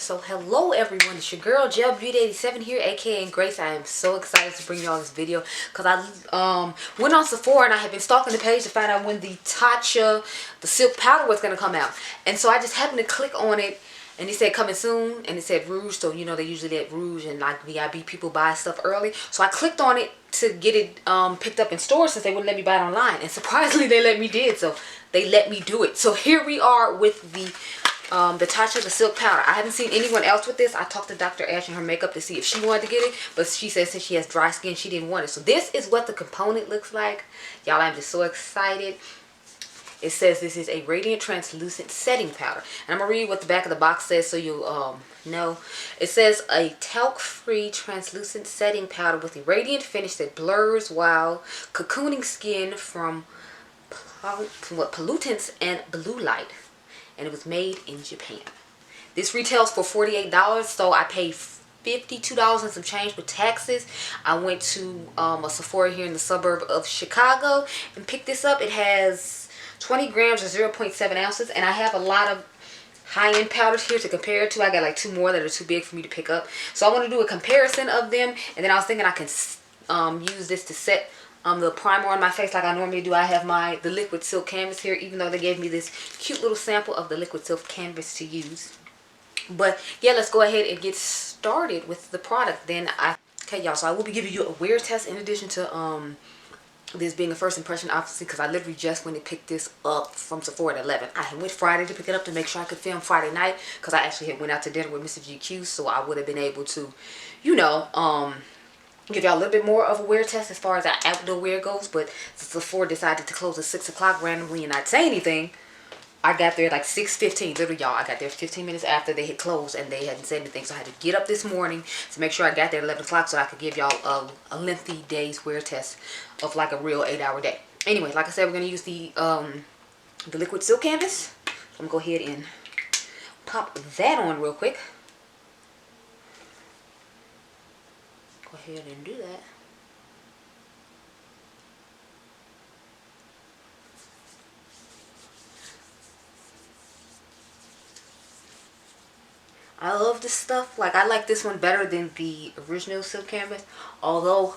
So hello everyone, it's your girl Gel Beauty 87 here, aka Grace. I am so excited to bring y'all this video because I went on Sephora and I had been stalking the page to find out when the Tatcha The Silk Powder was going to come out. And so I just happened to click on it and it said coming soon and it said Rouge. So you know they usually let Rouge and like VIB people buy stuff early. So I clicked on it to get it picked up in stores since they wouldn't let me buy it online. And surprisingly they let me did. So they let me do it. So here we are with the Tatcha The Silk Powder. I haven't seen anyone else with this. I talked to Dr. Ash and her makeup to see if she wanted to get it, but she said since she has dry skin, she didn't want it. So this is what the component looks like. Y'all, I'm just so excited. It says this is a radiant translucent setting powder. And I'm going to read what the back of the box says so you'll know. It says a talc-free translucent setting powder with a radiant finish that blurs while cocooning skin from pollutants and blue light. And it was made in Japan. This retails for $48, so I paid $52 and some change with taxes. I went to a Sephora here in the suburb of Chicago and picked this up. It has 20 grams or 0.7 ounces, and I have a lot of high-end powders here to compare it to. I got like 2 more that are too big for me to pick up. So I want to do a comparison of them, and then I was thinking I can use this to set the primer on my face like I normally do. I have the liquid silk canvas here, even though they gave me this cute little sample of the liquid silk canvas to use. But yeah, let's go ahead and get started with the product. Okay y'all, so I will be giving you a wear test in addition to this being a first impression, obviously, because I literally just went and picked this up from Sephora at 11. I went Friday to pick it up to make sure I could film Friday night, because I actually had went out to dinner with Mr. GQ, so I would have been able to, you know, give y'all a little bit more of a wear test as far as our outdoor wear goes. But Sephora decided to close at 6 o'clock randomly and not say anything. I got there at like 6:15. Literally, y'all, I got there 15 minutes after they had closed and they hadn't said anything. So I had to get up this morning to make sure I got there at 11 o'clock so I could give y'all a lengthy day's wear test of like a real 8-hour day. Anyway, like I said, we're going to use the liquid silk canvas. I'm going to go ahead and pop that on real quick. Go ahead and do that. I love this stuff. Like, I like this one better than the original silk canvas. Although,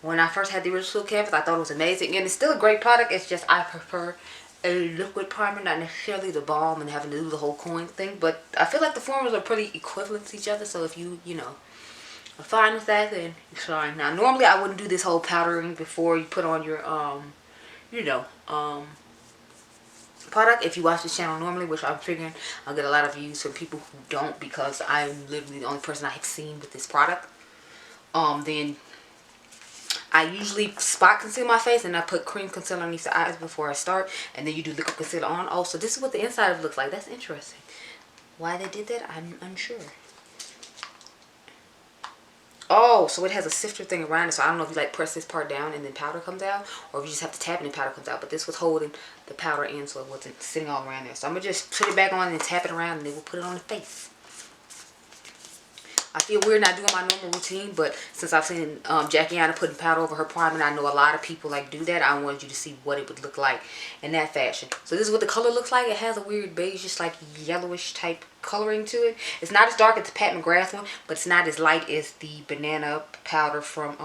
when I first had the original silk canvas, I thought it was amazing. And it's still a great product. It's just I prefer a liquid primer, not necessarily the balm and having to do the whole coin thing. But I feel like the formulas are pretty equivalent to each other. So if you know, are fine with that, then it's fine. Now, normally I wouldn't do this whole powdering before you put on your, product. If you watch this channel normally, which I'm figuring I'll get a lot of views from people who don't, because I'm literally the only person I have seen with this product. Then I usually spot conceal my face and I put cream concealer underneath the eyes before I start, and then you do liquid concealer on. Oh, so this is what the inside of it looks like. That's interesting. Why they did that, I'm unsure. Oh, so it has a sifter thing around it. So I don't know if you like press this part down and then powder comes out, or if you just have to tap it and powder comes out. But this was holding the powder in, so it wasn't sitting all around there. So I'm going to just put it back on and tap it around, and then we'll put it on the face. I feel weird not doing my normal routine, but since I've seen Jackie Anna putting powder over her primer, and I know a lot of people like do that, I wanted you to see what it would look like in that fashion. So this is what the color looks like. It has a weird beige, just like yellowish type coloring to it. It's not as dark as the Pat McGrath one, but it's not as light as the banana powder from,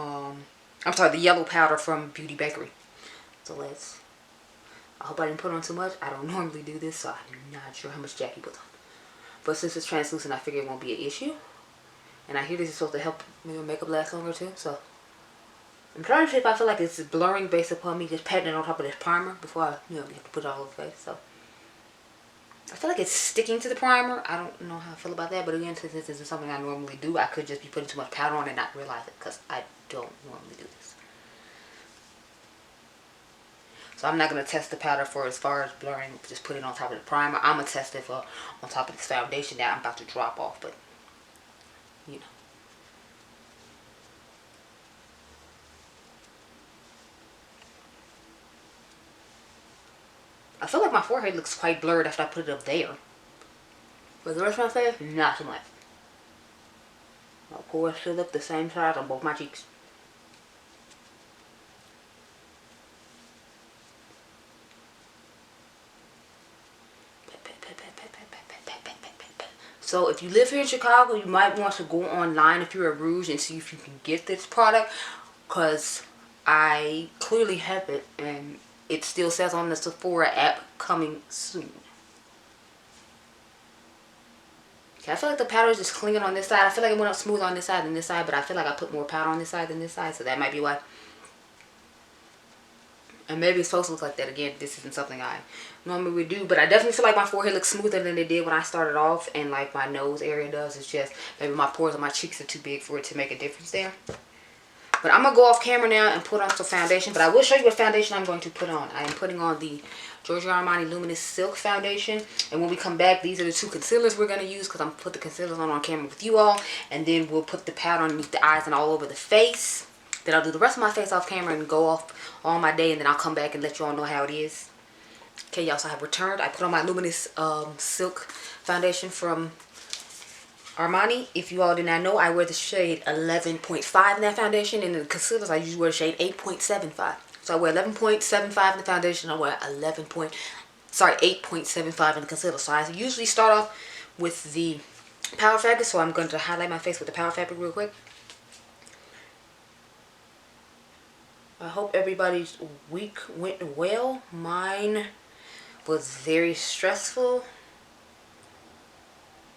I'm sorry, the yellow powder from Beauty Bakerie. So I hope I didn't put on too much. I don't normally do this, so I'm not sure how much Jackie puts on. But since it's translucent, I figure it won't be an issue. And I hear this is supposed to help make makeup last longer too. So I'm trying to see if I feel like it's blurring based upon me just patting it on top of this primer before I, have to put it all over the face. So I feel like it's sticking to the primer. I don't know how I feel about that. But again, since this isn't something I normally do, I could just be putting too much powder on and not realize it, because I don't normally do this. So I'm not going to test the powder for as far as blurring. Just put it on top of the primer. I'm going to test it for on top of this foundation that I'm about to drop off. But you know. I feel like my forehead looks quite blurred after I put it up there. But the rest of my face, not so much. My pores still look the same size on both my cheeks. So if you live here in Chicago, you might want to go online if you're a Rouge and see if you can get this product, because I clearly have it and it still says on the Sephora app coming soon. Okay, I feel like the powder is just clinging on this side. I feel like it went up smooth on this side than this side, but I feel like I put more powder on this side than this side, so that might be why. And maybe it's supposed to look like that again. This isn't something I normally would do, but I definitely feel like my forehead looks smoother than it did when I started off, and like my nose area does. It's just maybe my pores on my cheeks are too big for it to make a difference there. But I'm going to go off camera now and put on some foundation. But I will show you what foundation I'm going to put on. I am putting on the Giorgio Armani Luminous Silk Foundation. And when we come back, these are the two concealers we're going to use, because I'm going to put the concealers on camera with you all. And then we'll put the powder underneath the eyes and all over the face. Then I'll do the rest of my face off camera and go off all my day. And then I'll come back and let you all know how it is. Okay, y'all, so I have returned. I put on my Luminous Silk Foundation from Armani. If you all did not know, I wear the shade 11.5 in that foundation, and in the concealers I usually wear shade 8.75. So I wear 11.75 in the foundation. I wear 8.75 in the concealer. So I usually start off with the Power Fabric. So I'm going to highlight my face with the Power Fabric real quick. I hope everybody's week went well. Mine was very stressful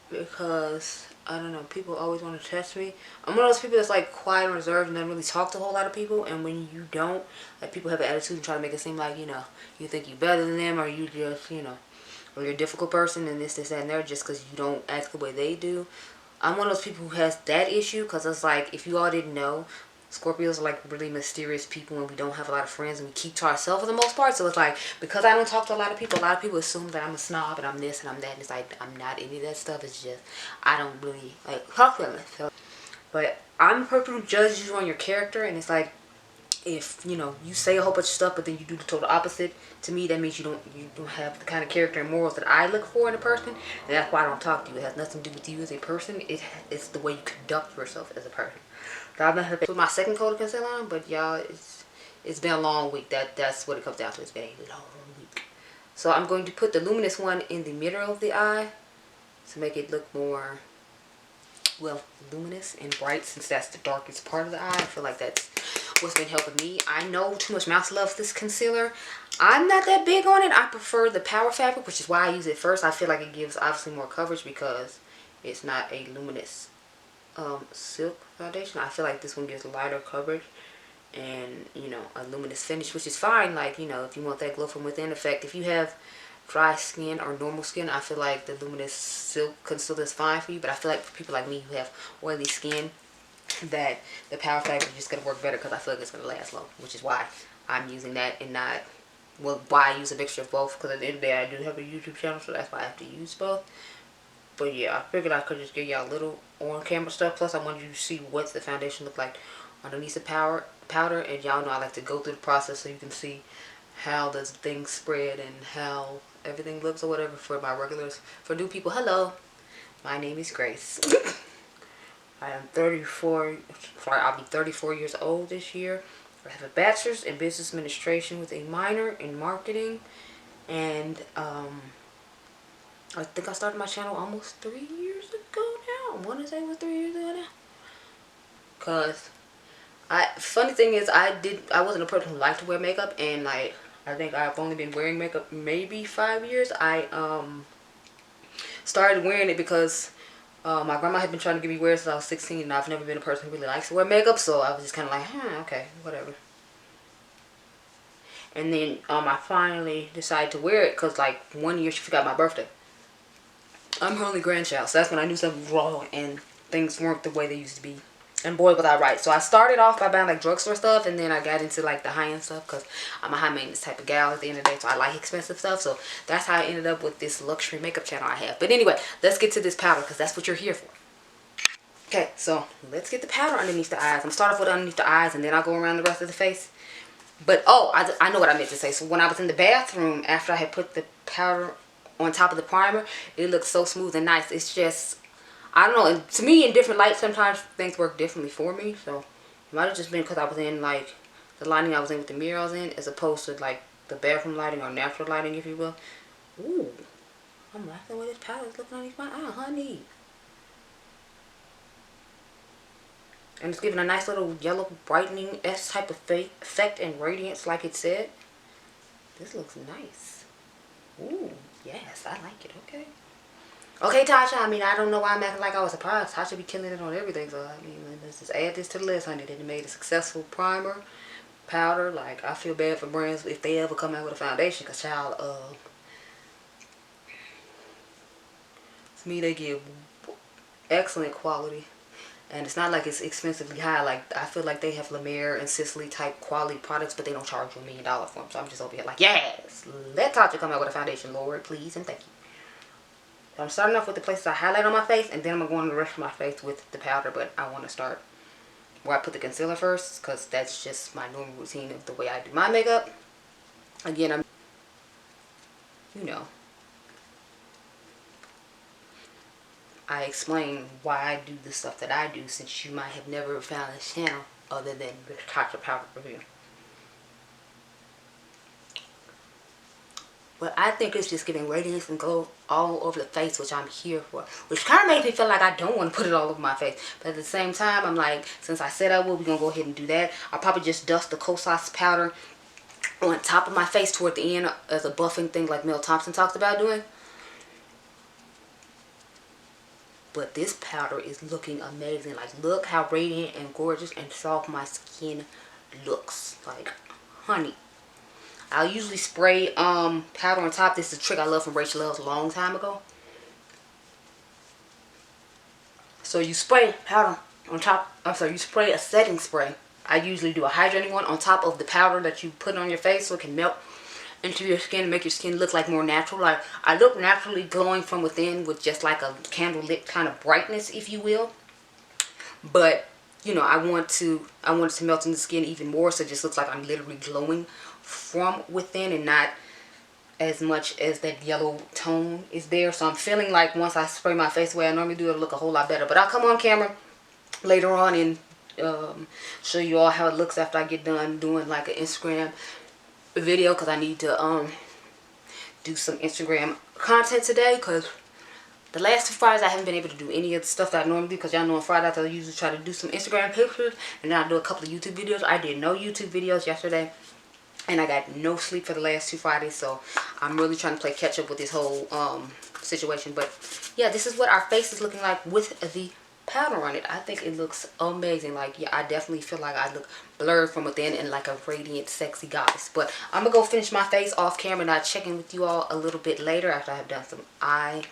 because I don't know, people always want to test me. I'm one of those people that's like quiet and reserved and doesn't really talk to a whole lot of people. And when you don't, like, people have an attitude and try to make it seem like, you know, you think you're better than them, or you just, you know, or you're a difficult person and this, that, and there, just because you don't act the way they do. I'm one of those people who has that issue, because it's like, if you all didn't know, Scorpios are like really mysterious people, and we don't have a lot of friends, and we keep to ourselves for the most part. So it's like, because I don't talk to a lot of people assume that I'm a snob and I'm this and I'm that, and it's like, I'm not any of that stuff. It's just, I don't really like talk to them. But I'm a person who judges you on your character, and it's like, if, you know, you say a whole bunch of stuff but then you do the total opposite, to me that means you don't have the kind of character and morals that I look for in a person, and that's why I don't talk to you. It has nothing to do with you as a person. It's the way you conduct yourself as a person. So I've been put my second coat of concealer on, but y'all, it's been a long week. That's what it comes down to. It's been a long week. So I'm going to put the luminous one in the middle of the eye to make it look more, well, luminous and bright, since that's the darkest part of the eye. I feel like that's what's been helping me. I know Too Much Mouse loves this concealer. I'm not that big on it. I prefer the Power Fabric, which is why I use it first. I feel like it gives obviously more coverage because it's not a luminous silk foundation. I feel like this one gives lighter coverage and, you know, a luminous finish, which is fine. Like, you know, if you want that glow from within effect. If you have dry skin or normal skin, I feel like the luminous silk concealer is fine for you. But I feel like for people like me who have oily skin, that the Power Fabric is just going to work better, because I feel like it's going to last long, which is why I'm using that and not, well, why I use a mixture of both, because at the end of the day I do have a YouTube channel, so that's why I have to use both. But yeah, I figured I could just give y'all a little on-camera stuff. Plus, I wanted you to see what the foundation looked like underneath the powder. And y'all know I like to go through the process so you can see how the things spread and how everything looks or whatever. For my regulars, for new people, hello. My name is Grace. I am 34. Sorry, I'll be 34 years old this year. I have a bachelor's in business administration with a minor in marketing. And I think I started my channel almost 3 years ago now. I want to say it was 3 years ago now. Cause funny thing is, I wasn't a person who liked to wear makeup, and like, I think I've only been wearing makeup maybe 5 years. I started wearing it because my grandma had been trying to get me wear it since I was 16, and I've never been a person who really likes to wear makeup, so I was just kind of like, okay, whatever. And then I finally decided to wear it because, like, 1 year she forgot my birthday. I'm her only grandchild, so that's when I knew something was wrong and things weren't the way they used to be. And boy, was I right. So I started off by buying like drugstore stuff, and then I got into like the high-end stuff because I'm a high-maintenance type of gal at the end of the day, so I like expensive stuff. So that's how I ended up with this luxury makeup channel I have. But anyway, let's get to this powder because that's what you're here for. Okay, so let's get the powder underneath the eyes. I'm going to start off with underneath the eyes, and then I'll go around the rest of the face. But, oh, I know what I meant to say. So when I was in the bathroom, after I had put the powder on top of the primer, it looked so smooth and nice. It's just, I don't know, and to me, in different lights, sometimes things work differently for me. So it might have just been because I was in like the lighting I was in with the mirror I was in, as opposed to like the bathroom lighting or natural lighting, if you will. Ooh, I'm liking the way this powder is looking underneath my eye, honey. And it's giving a nice little yellow brightening S type of effect and radiance like it said. This looks nice. Ooh, yes, I like it. Okay. Okay, Tatcha, I mean, I don't know why I'm acting like I was surprised. Tatcha be killing it on everything. So, I mean, let's just add this to the list, honey. They made a successful primer, powder. Like, I feel bad for brands if they ever come out with a foundation. Because, child, to me, they give excellent quality. And it's not like it's expensively high. Like, I feel like they have La Mer and Sicily type quality products, but they don't charge you $1 million for them. So I'm just over here like, yes, let Tatcha come out with a foundation, Lord, please, and thank you. So I'm starting off with the places I highlight on my face, and then I'm going to go on the rest of my face with the powder. But I want to start where I put the concealer first, because that's just my normal routine of the way I do my makeup. Again, I explain why I do the stuff that I do, since you might have never found this channel other than the Tatcha powder review. But I think it's just giving radiance and glow all over the face, which I'm here for. Which kind of makes me feel like I don't want to put it all over my face. But at the same time, I'm like, since I said I will, we're going to go ahead and do that. I'll probably just dust the Kosas powder on top of my face toward the end as a buffing thing like Mel Thompson talked about doing. But this powder is looking amazing. Like, look how radiant and gorgeous and soft my skin looks. Like, honey. I'll usually spray powder on top. This is a trick I love from Rachel Loves a long time ago. So you spray powder on top. I'm sorry, you spray a setting spray. I usually do a hydrating one on top of the powder that you put on your face so it can melt into your skin and make your skin look like more natural. Like, I look naturally glowing from within with just like a candlelit kind of brightness, if you will. But, you know, I want it to melt in the skin even more, so it just looks like I'm literally glowing from within and not as much as that yellow tone is there. So I'm feeling like once I spray my face the way I normally do, it'll look a whole lot better. But I'll come on camera later on and show you all how it looks after I get done doing like an Instagram video, because I need to do some Instagram content today, because the last 2 Fridays I haven't been able to do any of the stuff that I normally do, because y'all know on Fridays I usually try to do some Instagram pictures and then I do a couple of YouTube videos. I did no YouTube videos yesterday and I got no sleep for the last 2 Fridays, so I'm really trying to play catch up with this whole situation. But yeah, this is what our face is looking like with the powder on it. I think it looks amazing. Like, yeah, I definitely feel like I look blurred from within and like a radiant, sexy goddess. But I'm gonna go finish my face off camera and I'll check in with you all a little bit later after I have done some eye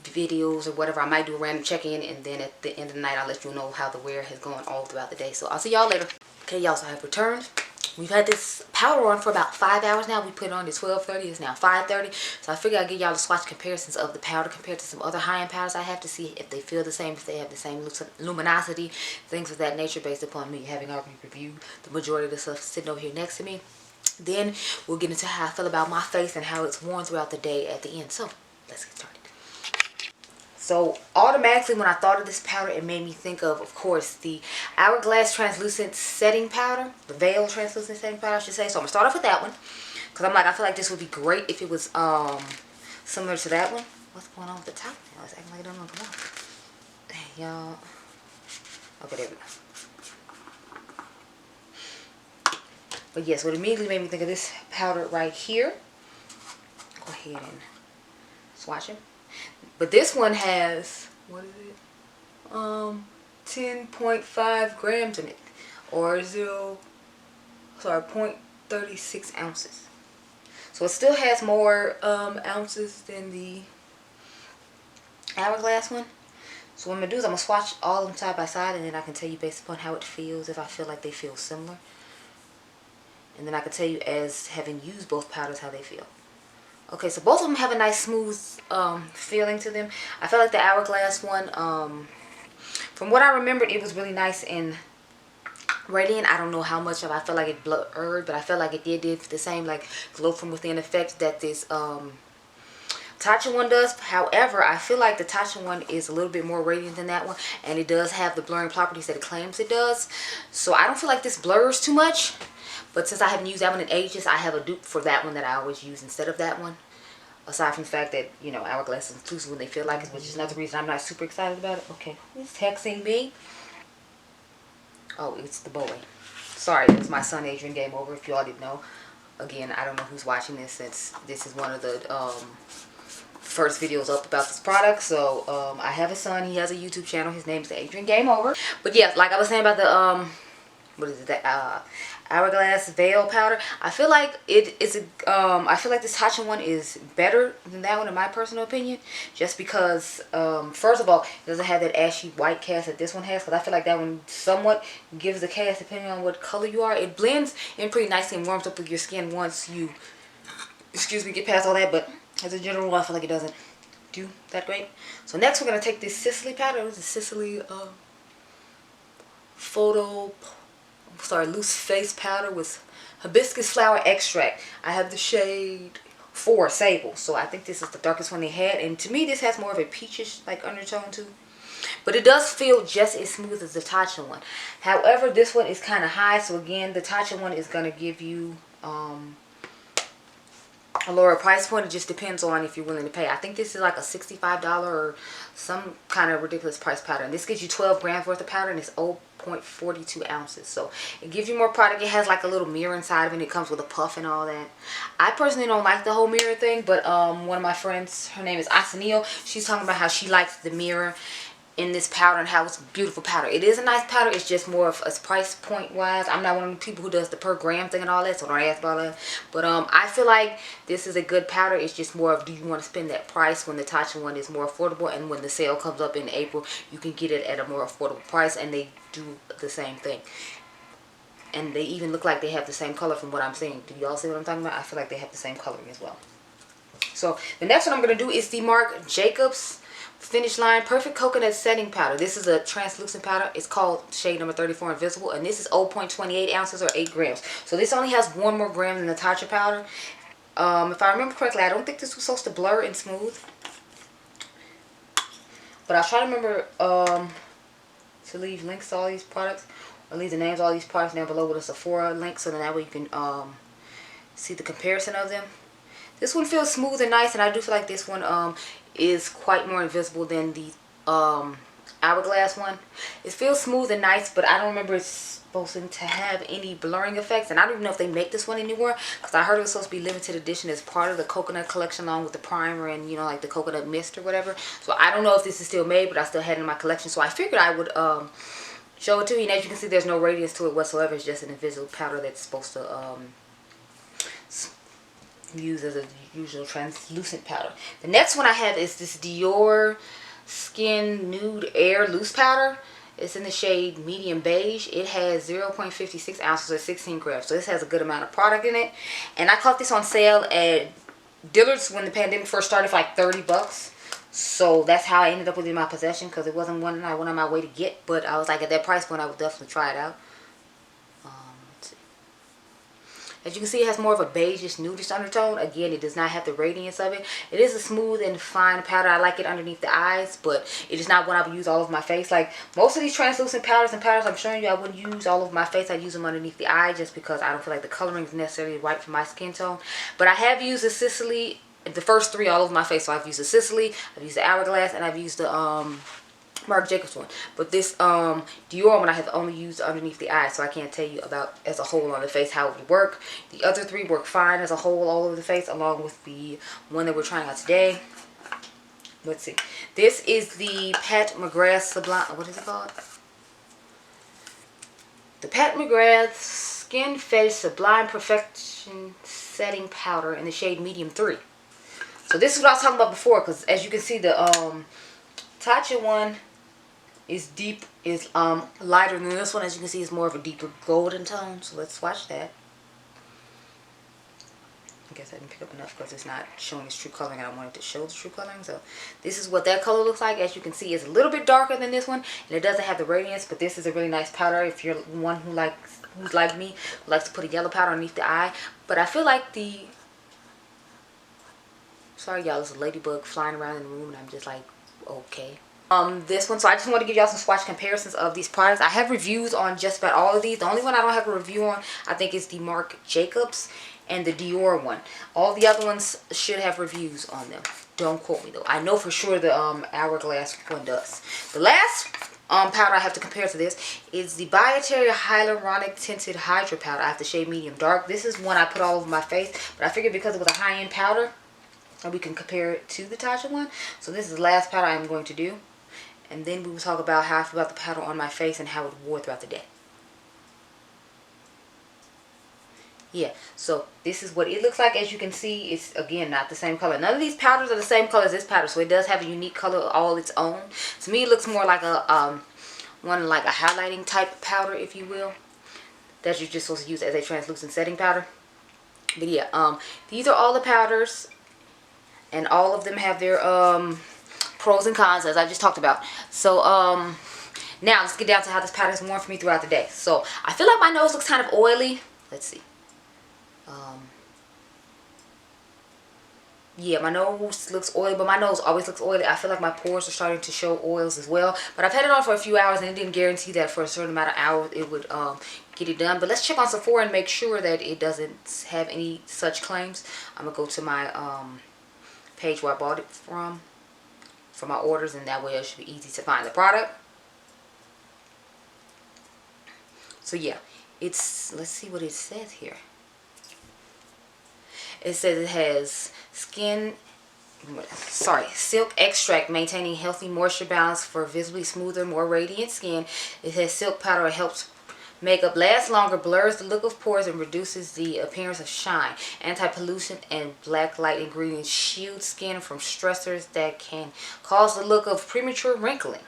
videos or whatever. I might do a random check-in, and then at the end of the night I'll let you know how the wear has gone all throughout the day. So I'll see y'all later. Okay, y'all, so I have returned. We've had this powder on for about 5 hours now. We put it on at 12:30. It's now 5:30. So I figured I'd give y'all the swatch comparisons of the powder compared to some other high-end powders I have, to see if they feel the same, if they have the same luminosity, things of that nature, based upon me having already reviewed the majority of the stuff sitting over here next to me. Then we'll get into how I feel about my face and how it's worn throughout the day at the end. So let's get started. So automatically when I thought of this powder, it made me think of course, the Hourglass Translucent Setting Powder. The Veil Translucent Setting Powder, I should say. So I'm going to start off with that one, because I'm like, I feel like this would be great if it was similar to that one. What's going on with the top now? It's acting like it don't want to come off. Hey, y'all. Okay, there we go. But yes, what immediately made me think of this powder right here. Go ahead and swatch it. But this one has, what is it? 10.5 grams in it, or 0.36 ounces. So it still has more ounces than the Hourglass one. So what I'm gonna do is I'm gonna swatch all of them side by side, and then I can tell you based upon how it feels, if I feel like they feel similar. And then I can tell you, as having used both powders, how they feel. Okay, so both of them have a nice smooth feeling to them. I felt like the Hourglass one, from what I remembered, it was really nice and radiant. I don't know how much of I felt like it blurred, but I felt like it did the same like glow from within effect that this Tatcha one does. However, I feel like the Tatcha one is a little bit more radiant than that one, and it does have the blurring properties that it claims it does. So I don't feel like this blurs too much. But since I haven't used that one in ages, I have a dupe for that one that I always use instead of that one. Aside from the fact that, you know, Hourglass is inclusive when they feel like it, which is another reason I'm not super excited about it. Okay, who's texting me? Oh, it's the boy. Sorry, it's my son Adriangameover, if you all didn't know. Again, I don't know who's watching this, since this is one of the first videos up about this product. So I have a son. He has a YouTube channel. His name is Adriangameover. But yeah, like I was saying about the what is it, that Hourglass Veil powder, I feel like it's a I feel like this Tatcha one is better than that one in my personal opinion, just because first of all, it doesn't have that ashy white cast that this one has, because I feel like that one somewhat gives the cast depending on what color you are. It blends in pretty nicely and warms up with your skin once you, excuse me, get past all that, but as a general rule, I feel like it doesn't do that great. So next we're going to take this Sicily powder. This is Sicily loose face powder with hibiscus flower extract. I have the shade 4 Sable, so I think this is the darkest one they had, and to me this has more of a peachish like undertone too, but it does feel just as smooth as the Tatcha one. However, this one is kind of high, so again, the Tatcha one is going to give you a lower price point. It just depends on if you're willing to pay. I think this is like a $65 or some kind of ridiculous price powder, and this gives you 12 grams worth of powder, and it's 0.42 ounces, so it gives you more product. It has like a little mirror inside of it, and it comes with a puff and all that. I personally don't like the whole mirror thing, but one of my friends, her name is Asanil, she's talking about how she likes the mirror in this powder and how it's a beautiful powder. It is a nice powder. It's just more of a price point wise. I'm not one of the people who does the per gram thing and all that, so don't ask about that. But I feel like this is a good powder. It's just more of, do you want to spend that price when the Tatcha one is more affordable, and when the sale comes up in April, you can get it at a more affordable price, and they do the same thing. And they even look like they have the same color from what I'm seeing. Do y'all see what I'm talking about? I feel like they have the same coloring as well. So the next one I'm going to do is the Marc Jacobs Finish Line Perfect Coconut Setting Powder. This is a translucent powder. It's called shade number 34 Invisible, and this is 0.28 ounces or 8 grams. So this only has 1 more gram than the Tatcha powder. If I remember correctly, I don't think this was supposed to blur and smooth, but I'll try to remember to leave links to all these products, or leave the names of all these products down below with a Sephora link, so then that way you can see the comparison of them. This one feels smooth and nice, and I do feel like this one is quite more invisible than the Hourglass one. It feels smooth and nice, but I don't remember it's supposed to have any blurring effects, and I don't even know if they make this one anymore, because I heard it was supposed to be limited edition as part of the coconut collection, along with the primer and, you know, like the coconut mist or whatever. So I don't know if this is still made, but I still had it in my collection, so I figured I would show it to you. And as you can see, there's no radiance to it whatsoever. It's just an invisible powder that's supposed to use as a usual translucent powder. The next one I have is this Dior Skin Nude Air Loose Powder. It's in the shade medium beige. It has 0.56 ounces or 16 grams. So this has a good amount of product in it. And I caught this on sale at Dillard's when the pandemic first started for like 30 bucks. So that's how I ended up with it in my possession, because it wasn't one I went on my way to get. But I was like, at that price point, I would definitely try it out. Let's see. As you can see, it has more of a beigeish, nudish undertone. Again, it does not have the radiance of it. It is a smooth and fine powder. I like it underneath the eyes, but it is not one I would use all over my face. Like most of these translucent powders and powders I'm showing you, I wouldn't use all over my face. I use them underneath the eye just because I don't feel like the coloring is necessarily right for my skin tone. But I have used the Sicily, the first 3 all over my face. So I've used the Sicily, I've used the Hourglass, and I've used the Marc Jacobs one. But this Dior one I have only used underneath the eye, so I can't tell you about as a whole on the face how it would work. The other 3 work fine as a whole all over the face, along with the one that we're trying out today. Let's see. This is the Pat McGrath Sublime. What is it called? The Pat McGrath Skin Fetish Sublime Perfection Setting Powder in the shade medium 3. So this is what I was talking about before, because as you can see, the Tatcha one is lighter than this one. As you can see, it's more of a deeper golden tone. So let's swatch that. I guess I didn't pick up enough because it's not showing its true coloring, and I wanted to show the true coloring. So this is what that color looks like. As you can see, it's a little bit darker than this one, and it doesn't have the radiance, but this is a really nice powder if you're one who's like me, who likes to put a yellow powder underneath the eye. But I feel like sorry y'all, there's a ladybug flying around in the room, and I'm just like, okay. This one, so I just want to give y'all some swatch comparisons of these products. I have reviews on just about all of these. The only one I don't have a review on, I think, is the Marc Jacobs and the Dior one. All the other ones should have reviews on them. Don't quote me though. I know for sure the Hourglass one does. The last powder I have to compare to this is the Bioterra Hyaluronic Tinted Hydra Powder. I have the shade medium dark. This is one I put all over my face, but I figured because it was a high-end powder, we can compare it to the Tatcha one. So this is the last powder I'm going to do, and then we will talk about how I feel about the powder on my face and how it wore throughout the day. Yeah, so this is what it looks like. As you can see, it's again not the same color. None of these powders are the same color as this powder, so it does have a unique color all its own. To me, it looks more like a one like a highlighting type powder, if you will, that you're just supposed to use as a translucent setting powder. But yeah, these are all the powders, and all of them have their pros and cons, as I just talked about. So now let's get down to how this powder has worn for me throughout the day. So I feel like my nose looks kind of oily. Let's see. Yeah, my nose looks oily, but my nose always looks oily. I feel like my pores are starting to show oils as well. But I've had it on for a few hours, and it didn't guarantee that for a certain amount of hours it would get it done. But let's check on Sephora and make sure that it doesn't have any such claims. I'm going to go to my page where I bought it from for my orders, and that way it should be easy to find the product. So yeah, it's, let's see what it says here. It says it has silk extract, maintaining healthy moisture balance for visibly smoother, more radiant skin. It has silk powder. It helps makeup last longer, blurs the look of pores, and reduces the appearance of shine. Anti-pollution and black light ingredients shield skin from stressors that can cause the look of premature wrinkling.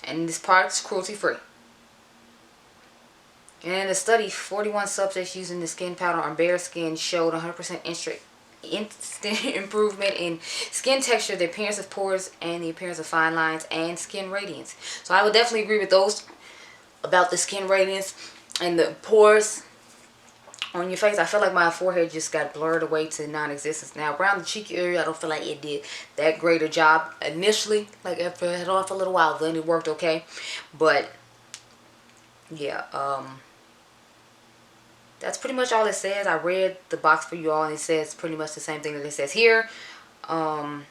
And this product is cruelty-free. And in a study, 41 subjects using the skin powder on bare skin showed 100% instant improvement in skin texture, the appearance of pores, and the appearance of fine lines and skin radiance. So I would definitely agree with those about the skin radiance and the pores on your face. I feel like my forehead just got blurred away to non-existence. Now around the cheek area, I don't feel like it did that great a job initially. Like after I had it on for a little while, then it worked okay. But yeah, that's pretty much all it says. I read the box for you all, and it says pretty much the same thing that it says here. So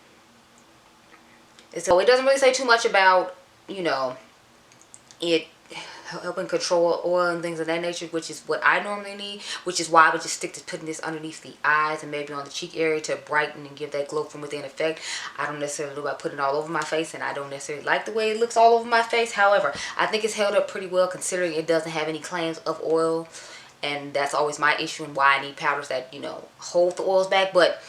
it doesn't really say too much about, you know, it helping control oil and things of that nature, which is what I normally need, which is why I would just stick to putting this underneath the eyes and maybe on the cheek area to brighten and give that glow from within effect. I don't necessarily know about putting it all over my face, and I don't necessarily like the way it looks all over my face. However, I think it's held up pretty well considering it doesn't have any claims of oil, and that's always my issue and why I need powders that, you know, hold the oils back. But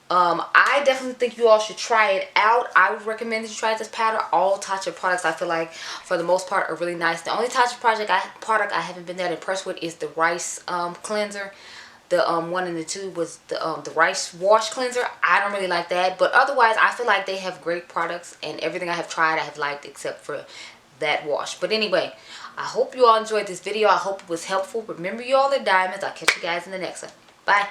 I definitely think you all should try it out. I would recommend that you try this powder. All Tatcha products, I feel like, for the most part, are really nice. The only Tatcha product I haven't been that impressed with is the rice cleanser. The one in the tube was the rice wash cleanser. I don't really like that. But otherwise, I feel like they have great products, and everything I have tried I have liked except for that wash. But anyway, I hope you all enjoyed this video. I hope it was helpful. Remember, you all are diamonds. I'll catch you guys in the next one. Bye.